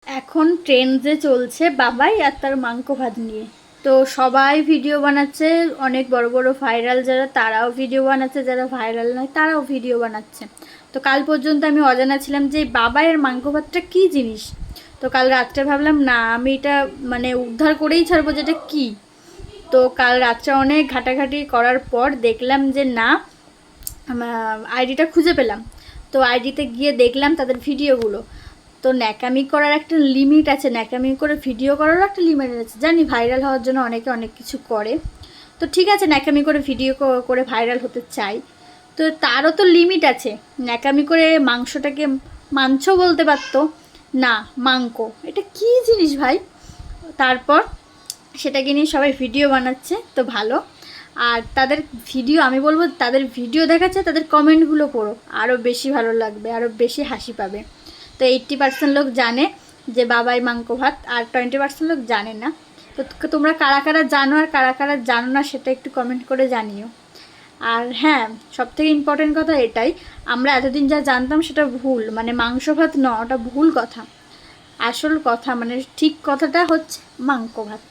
এখন ট্রেন্ডে চলছে বাবাই আর তার মাংস ভাত নিয়ে। তো সবাই ভিডিও বানাচ্ছে, অনেক বড় বড় ভাইরাল যারা তারাও ভিডিও বানাচ্ছে, যারা ভাইরাল নয় তারাও ভিডিও বানাচ্ছে। তো কাল পর্যন্ত আমি অজানা ছিলাম যে বাবাই আর মাংস ভাতটা কী জিনিস। তো কাল রাত্রে ভাবলাম না আমি এটা মানে উদ্ধার করেই ছাড়বো যেটা কী। তো কাল রাত্রে অনেক ঘাটাঘাটি করার পর দেখলাম যে না, আইডিটা খুঁজে পেলাম। তো আইডিতে গিয়ে দেখলাম তাদের ভিডিওগুলো। তো ন্যাকামি করার একটা লিমিট আছে, ন্যাকামি করে ভিডিও করারও একটা লিমিট আছে। জানি ভাইরাল হওয়ার জন্য অনেকে অনেক কিছু করে, তো ঠিক আছে ন্যাকামি করে ভিডিও করে ভাইরাল হতে চাই, তো তারও তো লিমিট আছে। ন্যাকামি করে মাংসটাকে মাংস বলতে পারতো না, মাংস এটা কী জিনিস ভাই। তারপর সেটাকে নিয়ে সবাই ভিডিও বানাচ্ছে, তো ভালো। আর তাদের ভিডিও আমি বলবো তাদের ভিডিও দেখাচ্ছে, তাদের কমেন্টগুলো পড়ো, আরও বেশি ভালো লাগবে, আরও বেশি হাসি পাবে। তো 80% লোক জানে যে বাবাই মাংস ভাত, আর 20% লোক জানে না। তো তোমরা কারা কারা জানো আর কারা কারা জানো না সেটা একটু কমেন্ট করে জানিও। আর হ্যাঁ, সবথেকে ইম্পর্টেন্ট কথা এটাই, আমরা এতদিন যা জানতাম সেটা ভুল, মানে মাংস ভাত ন, ওটা ভুল কথা। আসল কথা মানে ঠিক কথাটা হচ্ছে মাংস ভাত।